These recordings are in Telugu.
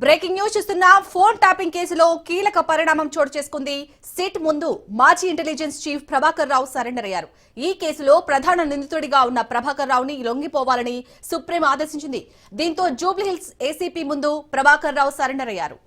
బ్రేకింగ్ న్యూస్ చూస్తున్న ఫోన్ ట్యాపింగ్ కేసులో కీలక పరిణామం చోటు చేసుకుంది. సిట్ ముందు మాజీ intelligence chief Prabhakar Rao surrender అయ్యారు. ఈ కేసులో ప్రధాన నిందితుడిగా ఉన్న ప్రభాకర్ రావుని లొంగిపోవాలని సుప్రీం ఆదేశించింది. దీంతో జూబ్లీహిల్స్ ఏసీపీ ముందు ప్రభాకర్ రావు సరెండర్ అయ్యారు.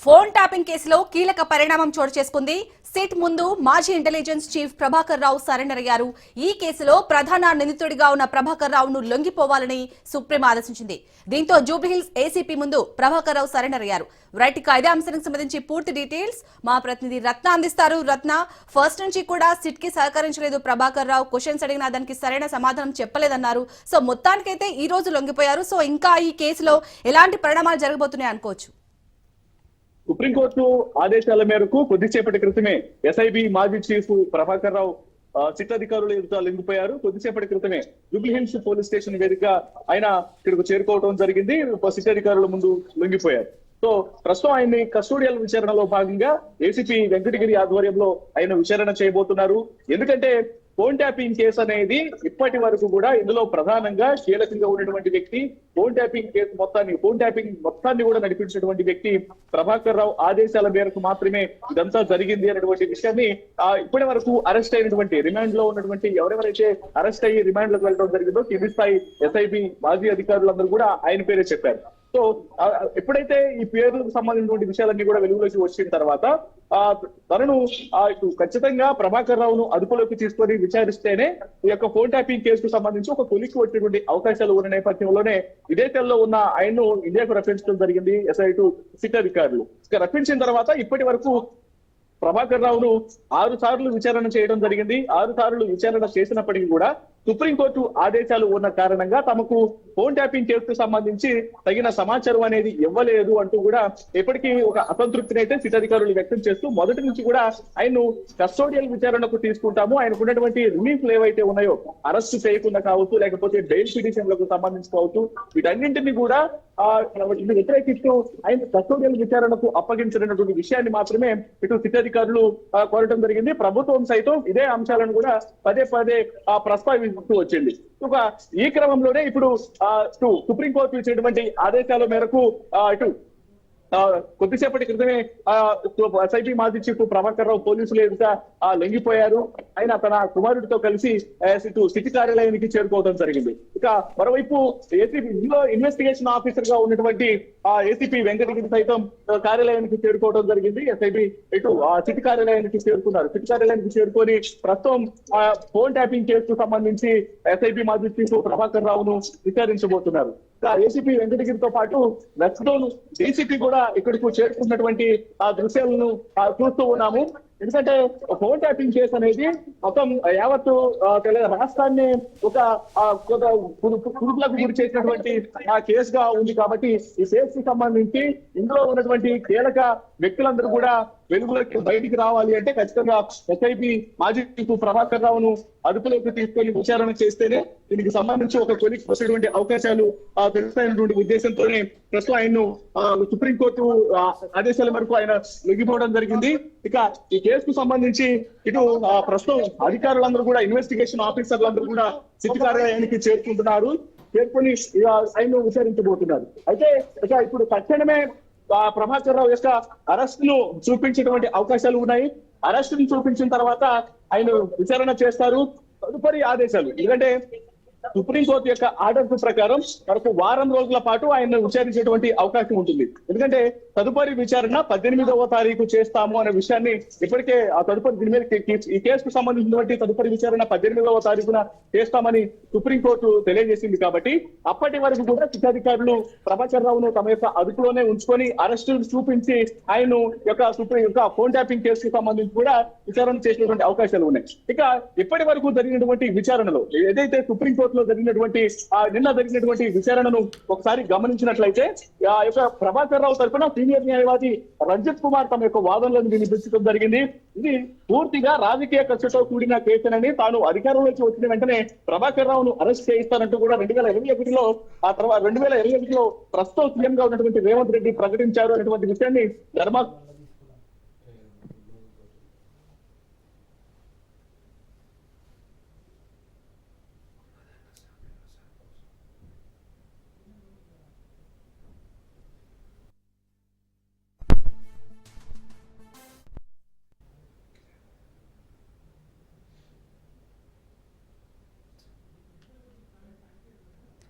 ఫోన్ ట్యాపింగ్ కేసులో కీలక పరిణామం చోటు చేసుకుంది. సిట్ ముందు మాజీ intelligence chief Prabhakar Rao surrender అయ్యారు. ఈ కేసులో ప్రధాన నిందితుడిగా ఉన్న ప్రభాకర్ రావును లొంగిపోవాలని సుప్రీం ఆదేశించింది. దీంతో జూబ్లీహిల్స్ ఏసీపీ ముందు ప్రభాకర్ రావు సరెండర్ అయ్యారు. రైట్, ఇక ఇదే అంశానికి సంబంధించి పూర్తి డీటెయిల్స్ మా ప్రతినిధి రత్న అందిస్తారు. రత్న, ఫస్ట్ నుంచి కూడా సిట్ కి సహకరించలేదు ప్రభాకర్ రావు. క్వశ్చన్స్ అడిగినా దానికి సరైన సమాధానం చెప్పలేదన్నారు. సో మొత్తానికైతే ఈ రోజు లొంగిపోయారు. సో ఇంకా ఈ కేసులో ఎలాంటి పరిణామాలు జరగబోతున్నాయి అనుకోవచ్చు? సుప్రీంకోర్టు ఆదేశాల మేరకు కొద్దిసేపటి క్రితమే ఎస్ఐబి మాజీ చీఫ్ ప్రభాకర్ రావు సిట్ అధికారులు ఎదుట లొంగిపోయారు. కొద్దిసేపటి క్రితమే జూబ్లీహిల్స్ పోలీస్ స్టేషన్ వేదికగా ఆయన ఇక్కడికి చేరుకోవడం జరిగింది. సిట్ అధికారుల ముందు లొంగిపోయారు. సో ప్రస్తుతం ఆయన్ని కస్టోడియల్ విచారణలో భాగంగా ఏసీపీ వెంకటగిరి ఆధ్వర్యంలో ఆయన విచారణ చేయబోతున్నారు. ఎందుకంటే ఫోన్ ట్యాపింగ్ కేసు అనేది ఇప్పటి వరకు కూడా ఇందులో ప్రధానంగా కీలకంగా ఉన్నటువంటి వ్యక్తి, ఫోన్ ట్యాపింగ్ మొత్తాన్ని కూడా నడిపించినటువంటి వ్యక్తి ప్రభాకర్ రావు ఆదేశాల మేరకు మాత్రమే ఇదంతా జరిగింది అనేటువంటి విషయాన్ని ఇప్పటి వరకు అరెస్ట్ అయినటువంటి రిమాండ్ లో ఉన్నటువంటి ఎవరెవరైతే అరెస్ట్ అయ్యి రిమాండ్ లోకి వెళ్ళడం జరిగిందో కింది స్థాయి ఎస్ఐబి మాజీ అధికారులందరూ కూడా ఆయన పేరే చెప్పారు. సో ఎప్పుడైతే ఈ పేర్లకు సంబంధించినటువంటి విషయాలన్నీ కూడా వెలుగులోకి వచ్చిన తర్వాత తనను ఖచ్చితంగా ప్రభాకర్ రావును అదుపులోకి తీసుకొని విచారిస్తేనే ఈ యొక్క ఫోన్ ట్యాపింగ్ కేసుకు సంబంధించి ఒక కొలిక్కి వచ్చేటువంటి అవకాశాలు ఉన్న నేపథ్యంలోనే ఇదే తెల్లో ఉన్న ఆయన్ను ఇండియాకు రప్పించడం జరిగింది ఎస్ఐ2 సిట్ అధికారులు. రప్పించిన తర్వాత ఇప్పటి వరకు ప్రభాకర్ రావును 6 సార్లు విచారణ చేయడం జరిగింది. 6 సార్లు విచారణ చేసినప్పటికీ కూడా సుప్రీంకోర్టు ఆదేశాలు ఉన్న కారణంగా తమకు ఫోన్ ట్యాపింగ్ కేసుకు సంబంధించి తగిన సమాచారం అనేది ఇవ్వలేదు అంటూ కూడా ఎప్పటికీ ఒక అసంతృప్తిని అయితే సిట్ అధికారులు వ్యక్తం చేస్తూ మొదటి నుంచి కూడా ఆయన్ను కస్టోడియల్ విచారణకు తీసుకుంటాము, ఆయనకు ఉన్నటువంటి రిలీఫ్లు ఏవైతే ఉన్నాయో అరెస్టు చేయకుండా కావచ్చు, లేకపోతే బెయిల్ పిటిషన్లకు సంబంధించి కావచ్చు, వీటన్నింటినీ కూడా వ్యతిరేకిస్తూ ఆయన కస్టోడియల్ విచారణకు అప్పగించినటువంటి విషయాన్ని మాత్రమే ఇటు సిట్ అధికారులు కోరటం జరిగింది. ప్రభుత్వం సైతం ఇదే అంశాలను కూడా పదే పదే ప్రస్తావిస్తూ వచ్చింది. ఈ క్రమంలోనే ఇప్పుడు సుప్రీంకోర్టు ఇచ్చినటువంటి ఆదేశాల మేరకు ఇటు కొద్దిసేపటి క్రితమే ఎస్ఐబి మాజీ చీఫ్ ప్రభాకర్ రావు పోలీసులు ఎదుట లొంగిపోయారు. ఆయన తన కుమారుడితో కలిసి సిటీ కార్యాలయానికి చేరుకోవడం జరిగింది. ఇక మరోవైపు ఏసీపీ ఇన్వెస్టిగేషన్ ఆఫీసర్ గా ఉన్నటువంటి ఏసీపీ వెంకటగిరి సైతం కార్యాలయానికి చేరుకోవడం జరిగింది. ఎస్ఐబి ఇటు సిటీ కార్యాలయానికి చేరుకున్నారు. సిటీ కార్యాలయానికి చేరుకొని ప్రస్తుతం ఫోన్ ట్యాపింగ్ కేసుకు సంబంధించి ఎస్ఐబి మాజీ చీఫ్ ప్రభాకర్ రావును విచారించబోతున్నారు. ఏసీపీ వెంకటగిరితో పాటు వెస్ట్లోను డీసీపీ కూడా ఇక్కడికి చేరుకున్నటువంటి ఆ దృశ్యాలను చూస్తూ ఉన్నాము. ఎందుకంటే ఫోన్ ట్యాపింగ్ కేసు అనేది మొత్తం యావత్తు రాష్ట్రాన్ని ఒక కురుపులకు గురి చేసినటువంటి ఆ కేసుగా ఉంది. కాబట్టి ఈ కేసుకి సంబంధించి ఇందులో ఉన్నటువంటి కీలక వ్యక్తులందరూ కూడా వెలుగులోకి బయటికి రావాలి అంటే ఖచ్చితంగా ఎస్ఐబి మాజీ చీఫ్ ప్రభాకర్ రావును అదుపులోకి తీసుకొని విచారణ చేస్తేనే దీనికి సంబంధించి ఒక కొలిక్కి వచ్చేటువంటి అవకాశాలు తెలుస్తాయన్నటువంటి ఉద్దేశంతోనే ప్రస్తుతం ఆయన్ను సుప్రీంకోర్టు ఆదేశాల మేరకు ఆయన లొంగిపోవడం జరిగింది. ఇక ఈ కేసుకు సంబంధించి ఇటు ప్రస్తుతం అధికారులందరూ కూడా ఇన్వెస్టిగేషన్ ఆఫీసర్లందరూ కూడా సిటీ కార్యాలయానికి చేరుకుంటున్నారు. చేరుకొని ఆయన్ను విచారించబోతున్నారు. అయితే ఇక ఇప్పుడు తక్షణమే ప్రభాకర్ రావు యొక్క అరెస్ట్ ను చూపించేటువంటి అవకాశాలు ఉన్నాయి. అరెస్ట్ ను చూపించిన తర్వాత ఆయన విచారణ చేస్తారు. తదుపరి ఆదేశాలు, ఎందుకంటే సుప్రీంకోర్టు యొక్క ఆర్డర్స్ ప్రకారం మనకు వారం రోజుల పాటు ఆయన విచారించేటువంటి అవకాశం ఉంటుంది. ఎందుకంటే తదుపరి విచారణ 18వ తారీఖు చేస్తాము అనే విషయాన్ని ఇప్పటికే ఆ తదుపరి దీని మీద ఈ కేసుకు సంబంధించినటువంటి తదుపరి విచారణ 18వ తారీఖున చేస్తామని సుప్రీంకోర్టు తెలియజేసింది. కాబట్టి అప్పటి వరకు కూడా శిక్షాధికారులు ప్రభాకర్ రావును తమ యొక్క అదుపులోనే ఉంచుకొని అరెస్టు చూపించి ఆయన యొక్క ఫోన్ ట్యాపింగ్ కేసుకు సంబంధించి కూడా విచారణ చేసినటువంటి అవకాశాలు ఉన్నాయి. ఇక ఇప్పటి వరకు జరిగినటువంటి విచారణలో ఏదైతే సుప్రీంకోర్టులో జరిగినటువంటి నిన్న జరిగినటువంటి విచారణను ఒకసారి గమనించినట్లయితే ఆ యొక్క ప్రభాకర్ రావు తరఫున సీనియర్ న్యాయవాది రంజిత్ కుమార్ తమ యొక్క వాదనలను వినిపించడం జరిగింది. ఇది పూర్తిగా రాజకీయ కక్షతో కూడిన కేసునని, తాను అధికారంలోకి వచ్చిన వెంటనే ప్రభాకర్ రావును అరెస్ట్ చేయిస్తారంటూ కూడా 2021లో ఆ తర్వాత 2021లో ప్రస్తుతం సీఎం గా ఉన్నటువంటి రేవంత్ రెడ్డి ప్రకటించారు అనేటువంటి విషయాన్ని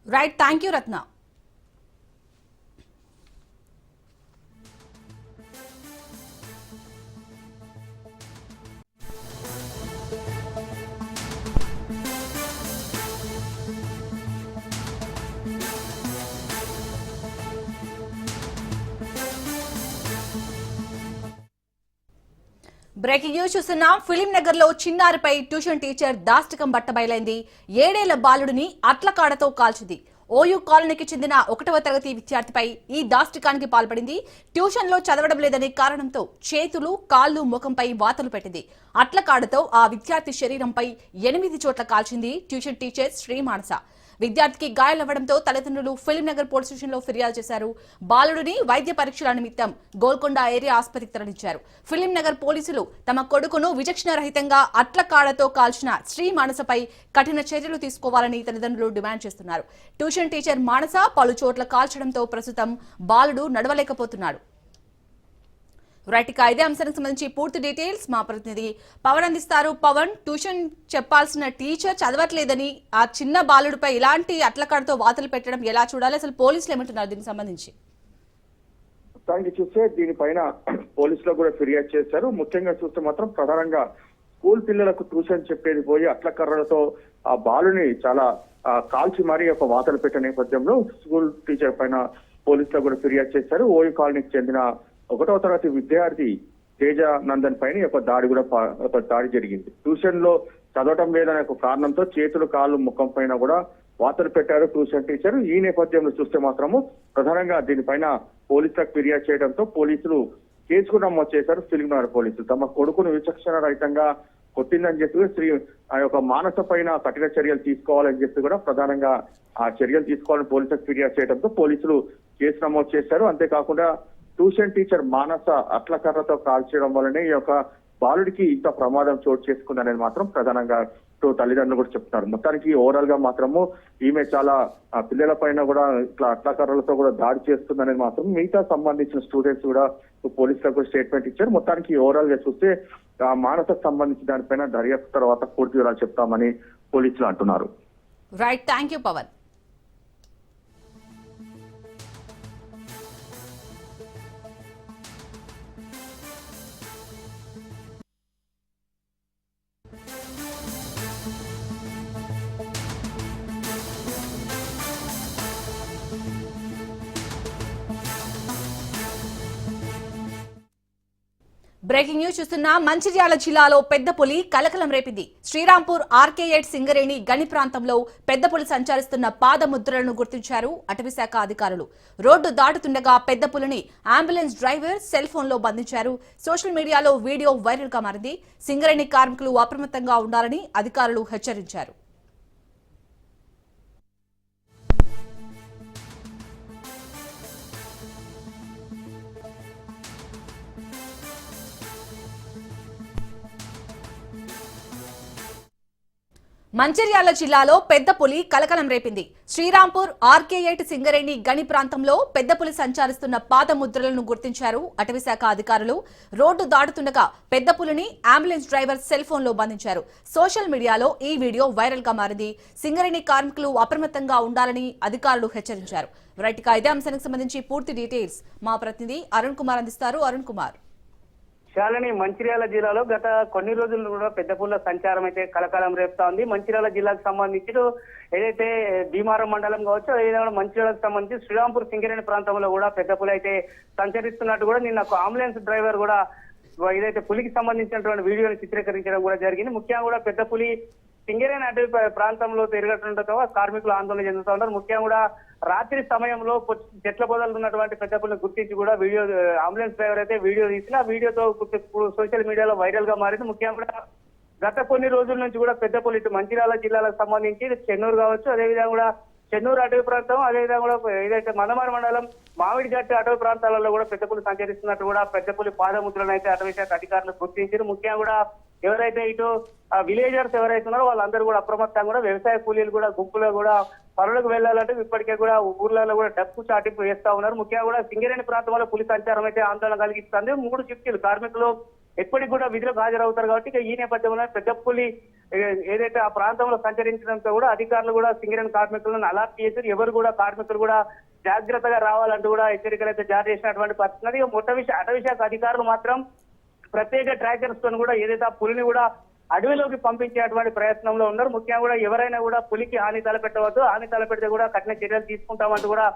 right, thank you Ratna. Breaking news చూస్తున్నాం. ఫిలిం నగర్ లో చిన్నారిపై ట్యూషన్ టీచర్ దాష్టికం బట్టబయలైంది. 7 ఏళ్ల బాలుడిని అట్లకాడతో కాల్చింది. ఓయూ కాలనీకి చెందిన 1వ తరగతి విద్యార్థిపై ఈ దాష్టికానికి పాల్పడింది. ట్యూషన్ లో చదవడం లేదనే కారణంతో చేతులు, కాళ్లు, ముఖంపై వాతలు పెట్టింది. అట్లకాడతో ఆ విద్యార్థి శరీరంపై 8 చోట్ల కాల్చింది ట్యూషన్ టీచర్ శ్రీ మానస. విద్యార్థికి గాయాలవ్వడంతో తల్లిదండ్రులు ఫిలిం నగర్ పోలీస్ స్టేషన్ లో ఫిర్యాదు చేశారు. బాలుడిని వైద్య పరీక్షల నిమిత్తం గోల్కొండ ఏరియా ఆసుపత్రికి తరలించారు. ఫిలిం నగర్ పోలీసులు తమ కొడుకును విచక్షణ రహితంగా అట్లకాడతో కాల్చిన శ్రీ మానసపై కఠిన చర్యలు తీసుకోవాలని తల్లిదండ్రులు డిమాండ్ చేస్తున్నారు. ట్యూషన్ టీచర్ మానస పలు చోట్ల కాల్చడంతో ప్రస్తుతం బాలుడు నడవలేకపోతున్నాడు. రైట్, ఇక ఇదే అంశానికి సంబంధించి పూర్తి డీటెయిల్స్ మా ప్రతినిధి పవన్ అందిస్తారు. పవన్, ట్యూషన్ చెప్పాల్సిన టీచర్ చదవట్లేదని ఆ చిన్న బాలుడిపై ఇలాంటి అట్లకాడతో వాతలు పెట్టడం ఎలా చూడాలి, అసలు పోలీసులు ఏమంటున్నారు దీనికి సంబంధించి? చూస్తే దీనిపైన పోలీసులు కూడా ఫిర్యాదు చేశారు. ముఖ్యంగా చూస్తే మాత్రం ప్రధానంగా స్కూల్ పిల్లలకు ట్యూషన్ చెప్పేది పోయి అట్లకర్రలతో ఆ బాలుని చాలా కాల్చి మరీ ఒక వాతలు పెట్టే నేపథ్యంలో స్కూల్ టీచర్ పైన పోలీసులు కూడా ఫిర్యాదు చేశారు. ఓయూ కాలనీకి చెందిన 1వ తరగతి విద్యార్థి తేజ నందన్ పైన ఒక దాడి జరిగింది. ట్యూషన్ లో చదవటం లేదనే ఒక కారణంతో చేతులు, కాళ్ళు, ముఖం పైన కూడా వాతలు పెట్టారు ట్యూషన్ టీచర్. ఈ నేపథ్యంలో చూస్తే మాత్రము ప్రధానంగా దీనిపైన పోలీసులకు ఫిర్యాదు చేయడంతో పోలీసులు కేసు కూడా నమోదు చేశారు. ఫిలిం నగర్ పోలీసులు తమ కొడుకును విచక్షణ రహితంగా కొట్టిందని చెప్పి ఆ యొక్క మానస పైన కఠిన చర్యలు తీసుకోవాలని చెప్పి కూడా ప్రధానంగా ఆ చర్యలు తీసుకోవాలని పోలీసులకు ఫిర్యాదు చేయడంతో పోలీసులు కేసు నమోదు చేశారు. అంతేకాకుండా ట్యూషన్ టీచర్ మానస అట్లకర్రతో కాల్చడం వల్లనే ఈ యొక్క బాలుడికి ఇంత ప్రమాదం చోటు చేసుకుందనేది మాత్రం ప్రధానంగా తల్లిదండ్రులు కూడా చెప్తున్నారు. మొత్తానికి ఓవరాల్ గా మాత్రము ఈమె చాలా పిల్లల పైన కూడా ఇట్లా అట్లకర్రలతో కూడా దాడి చేస్తుందనేది మాత్రం మిగతా సంబంధించిన స్టూడెంట్స్ కూడా పోలీసులకు స్టేట్మెంట్ ఇచ్చారు. మొత్తానికి ఓవరాల్ గా చూస్తే ఆ మానసకు సంబంధించిన దానిపైన దర్యాప్తు తర్వాత పూర్తి వివరాలు చెప్తామని పోలీసులు అంటున్నారు. Right, thank you Pavan. Breaking news చూస్తున్నా. మంచిర్యాల జిల్లాలో పెద్ద పులి కలకలం రేపింది. శ్రీరాంపూర్ ఆర్కే8 సింగరేణి గని ప్రాంతంలో పెద్ద పులి సంచరిస్తున్న పాదముద్రలను గుర్తించారు అటవీశాఖ అధికారులు. రోడ్డు దాటుతుండగా పెద్ద పులిని అంబులెన్స్ డ్రైవర్ సెల్ ఫోన్ లో బంధించారు. సోషల్ మీడియాలో వీడియో వైరల్ గా మారింది. సింగరేణి కార్మికులు అప్రమత్తంగా ఉండాలని అధికారులు హెచ్చరించారు. మంచిర్యాల జిల్లాలో పెద్ద పులి కలకలం రేపింది. శ్రీరాంపూర్ ఆర్కే8 సింగరేణి గని ప్రాంతంలో పెద్ద పులి సంచరిస్తున్న పాదముద్రలను గుర్తించారు అటవీశాఖ అధికారులు. రోడ్డు దాటుతుండగా పెద్ద పులిని అంబులెన్స్ డ్రైవర్ సెల్ ఫోన్ లో బంధించారు. సోషల్ మీడియాలో ఈ వీడియో వైరల్ గా మారింది. సింగరేణి కార్మికులు అప్రమత్తంగా ఉండాలని అధికారులు హెచ్చరించారు. రైట్ గా ఇదే అంశానికి సంబంధించి పూర్తి డీటెయిల్స్ మా ప్రతినిధి అరుణ్ కుమార్ అందిస్తారు. అరుణ్ కుమార్. శాలిని, మంచిర్యాల జిల్లాలో గత కొన్ని రోజులు కూడా పెద్ద పుల్ల సంచారం అయితే కలకాలం రేపుతా ఉంది. మంచిర్యాల జిల్లాకు సంబంధించి ఏదైతే భీమారం మండలం కావచ్చు, అదేవిధంగా మంచిర్యాలకు సంబంధించి శ్రీరాంపూర్ సింగరేణి ప్రాంతంలో కూడా పెద్ద పులి అయితే సంచరిస్తున్నట్టు కూడా నిన్న ఒక అంబులెన్స్ డ్రైవర్ కూడా ఏదైతే పులికి సంబంధించినటువంటి వీడియోని చిత్రీకరించడం కూడా జరిగింది. ముఖ్యంగా కూడా పెద్ద పులి సింగరేణి అటవీ ప్రాంతంలో తిరగటంతో కార్మికులు ఆందోళన చెందుతూ ఉంటారు. ముఖ్యంగా కూడా రాత్రి సమయంలో చెట్ల పొదలు ఉన్నటువంటి పెద్ద పుల్ని గుర్తించి కూడా వీడియో అంబులెన్స్ డ్రైవర్ అయితే వీడియో తీసిన వీడియోతో సోషల్ మీడియాలో వైరల్ గా మారింది. ముఖ్యంగా కూడా గత కొన్ని రోజుల నుంచి కూడా పెద్ద పులి ఇటు మంచిర్యాల జిల్లాలకు సంబంధించి చెన్నూరు కావచ్చు, అదేవిధంగా కూడా చెన్నూరు అటవీ ప్రాంతం, అదేవిధంగా కూడా ఏదైతే మందమారి మండలం మామిడిగట్టు అటవీ ప్రాంతాలలో కూడా పెద్ద పులి సంచరిస్తున్నట్టు కూడా పెద్ద పులి పాదముద్రలను అయితే అటవీ శాఖ అధికారులు గుర్తించారు. ముఖ్యంగా కూడా ఎవరైతే ఇటు విలేజర్స్ ఎవరైతే ఉన్నారో వాళ్ళందరూ కూడా అప్రమత్తంగా కూడా వ్యవసాయ కూలీలు కూడా గుంపులో కూడా పనులకు వెళ్లాలంటే ఇప్పటికే కూడా ఊర్లలో కూడా డప్పు చాటింపు వేస్తా ఉన్నారు. ముఖ్యంగా కూడా సింగరేణి ప్రాంతంలో పులి సంచారం అయితే ఆందోళన కలిగిస్తుంది. 3 షిఫ్టీలు కార్మికులు ఎప్పటికి కూడా విధులకు హాజరవుతారు కాబట్టి ఇక ఈ నేపథ్యంలో పెద్ద పులి ఏదైతే ఆ ప్రాంతంలో సంచరించడంతో కూడా అధికారులు కూడా సింగరేణి కార్మికులను అలర్ట్ చేశారు. ఎవరు కూడా కార్మికులు కూడా జాగ్రత్తగా రావాలంటూ కూడా హెచ్చరికలు అయితే జారీ చేసినటువంటి పరిస్థితి. అటవీ శాఖ అధికారులు మాత్రం ప్రత్యేక ట్రాకర్స్ తో కూడా ఏదైతే ఆ పులిని కూడా అడవిలోకి పంపించేటువంటి ప్రయత్నంలో ఉన్నారు. ముఖ్యంగా కూడా ఎవరైనా కూడా పులికి హాని తలపెట్టవద్దు, హాని తలపెడితే కూడా కఠిన చర్యలు తీసుకుంటామంటూ కూడా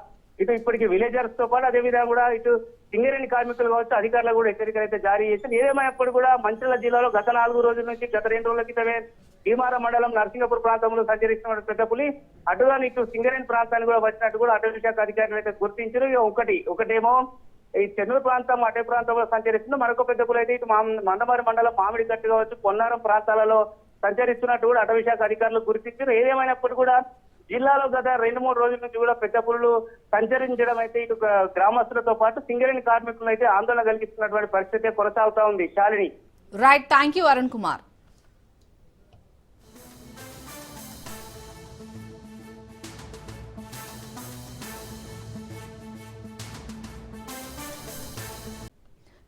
ఇటు ఇప్పటికి విలేజర్స్ తో పాటు అదేవిధంగా కూడా ఇటు సింగరేణి కార్మికులు కావచ్చు అధికారులు కూడా హెచ్చరికలు అయితే జారీ చేశారు. ఏదేమైనప్పుడు కూడా మంచిర్యాల జిల్లాలో గత 4 రోజుల నుంచి గత 2 రోజుల క్రితమే భీమారం మండలం నర్సింగపూర్ ప్రాంతంలో సంచరిస్తున్న పెద్ద పులి అటుగా ఇటు సింగరేణి ప్రాంతానికి కూడా వచ్చినట్టు కూడా అటవీ శాఖ అధికారులు అయితే గుర్తించారు. ఒకటేమో ఈ చెన్నూరు ప్రాంతం అటవీ ప్రాంతంలో సంచరిస్తుంది, మరొక పెద్ద పులి అయితే ఇటు మందమారి మండలం మామిడిగట్టు కావచ్చు పొన్నారం ప్రాంతాలలో సంచరిస్తున్నట్టు కూడా అటవీ శాఖ అధికారులు గుర్తించారు. ఏదేమైనప్పుడు కూడా జిల్లాలో గత 2-3 రోజుల నుంచి కూడా పెద్ద పులులు సంచరించడం అయితే ఇటు గ్రామస్తులతో పాటు సింగరేణి కార్మికులు అయితే ఆందోళన కలిగిస్తున్నటువంటి పరిస్థితి కొనసాగుతా ఉంది. Shalini. Right, thank you Arun Kumar.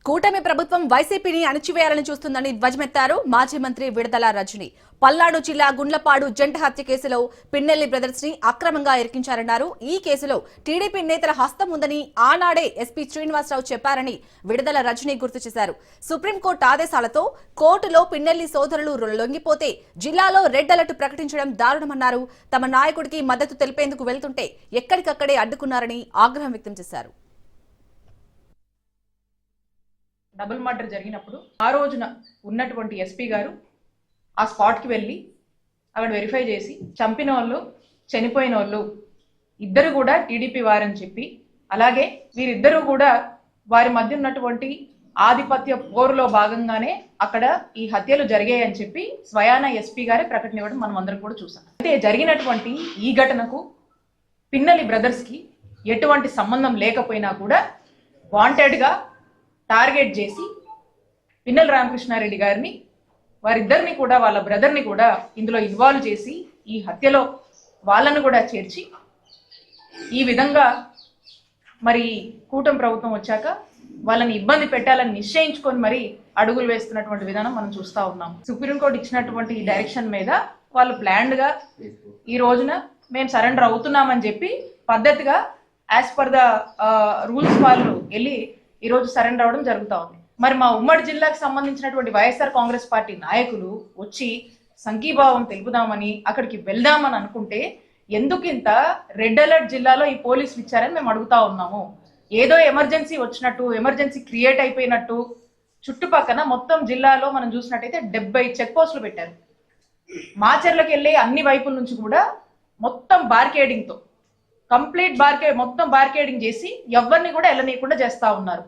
కూటమి ప్రభుత్వం వైసీపీని అణచివేయాలని చూస్తుందని ధ్వజమెత్తారు మాజీ మంత్రి విడదల రజని. పల్నాడు జిల్లా గుండ్లపాడు జంట హత్య కేసులో పిన్నెల్లి బ్రదర్స్ ని అక్రమంగా ఇరికించారన్నారు. ఈ కేసులో టీడీపీ నేతల హస్తం ఉందని ఆనాడే ఎస్పీ శ్రీనివాసరావు చెప్పారని విడదల రజని గుర్తు చేశారు. సుప్రీంకోర్టు ఆదేశాలతో కోర్టులో పిన్నెల్లి సోదరులు లొంగిపోతే జిల్లాలో రెడ్ అలర్ట్ ప్రకటించడం దారుణమన్నారు. తమ నాయకుడికి మద్దతు తెలిపేందుకు వెళ్తుంటే ఎక్కడికక్కడే అడ్డుకున్నారని ఆగ్రహం వ్యక్తం చేశారు. డబుల్ మర్డర్ జరిగినప్పుడు ఆ రోజున ఉన్నటువంటి ఎస్పీ గారు ఆ స్పాట్కి వెళ్ళి అక్కడ వెరిఫై చేసి చంపిన వాళ్ళు చనిపోయిన వాళ్ళు ఇద్దరు కూడా టీడీపీ వారని చెప్పి, అలాగే వీరిద్దరూ కూడా వారి మధ్య ఉన్నటువంటి ఆధిపత్య పోరులో భాగంగానే అక్కడ ఈ హత్యలు జరిగాయని చెప్పి స్వయాన ఎస్పీ గారే ప్రకటన ఇవ్వడం మనం అందరం కూడా చూసాం. అయితే జరిగినటువంటి ఈ ఘటనకు పిన్నెల్లి బ్రదర్స్కి ఎటువంటి సంబంధం లేకపోయినా కూడా వాంటెడ్గా టార్గెట్ చేసి పిన్నెల రామకృష్ణారెడ్డి గారిని వారిద్దరిని కూడా వాళ్ళ బ్రదర్ని కూడా ఇందులో ఇన్వాల్వ్ చేసి ఈ హత్యలో వాళ్ళను కూడా చేర్చి ఈ విధంగా మరి కూటమి ప్రభుత్వం వచ్చాక వాళ్ళని ఇబ్బంది పెట్టాలని నిశ్చయించుకొని మరి అడుగులు వేస్తున్నటువంటి విధానం మనం చూస్తూ ఉన్నాం. సుప్రీంకోర్టు ఇచ్చినటువంటి ఈ డైరెక్షన్ మీద వాళ్ళు ప్లాన్డ్గా ఈ రోజున మేము సరెండర్ అవుతున్నామని చెప్పి పద్ధతిగా యాజ్ పర్ ద రూల్స్ వాళ్ళు వెళ్ళి ఈరోజు సరెండర్ అవ్వడం జరుగుతూ ఉంది. మరి మా ఉమ్మడి జిల్లాకు సంబంధించినటువంటి వైఎస్ఆర్ కాంగ్రెస్ పార్టీ నాయకులు వచ్చి సంఘీభావం తెలుపుదామని అక్కడికి వెళ్దామని అనుకుంటే ఎందుకు ఇంత రెడ్ అలర్ట్ జిల్లాలో ఈ పోలీసులు ఇచ్చారని మేము అడుగుతా ఉన్నాము. ఏదో ఎమర్జెన్సీ వచ్చినట్టు, ఎమర్జెన్సీ క్రియేట్ అయిపోయినట్టు చుట్టుపక్కల మొత్తం జిల్లాలో మనం చూసినట్టయితే 70 చెక్ పోస్టులు పెట్టారు. మాచర్లకు వెళ్ళే అన్ని వైపుల నుంచి కూడా మొత్తం బార్కేడింగ్తో కంప్లీట్ మొత్తం బార్కేడింగ్ చేసి ఎవరిని కూడా వెళ్ళనీయకుండా చేస్తా ఉన్నారు.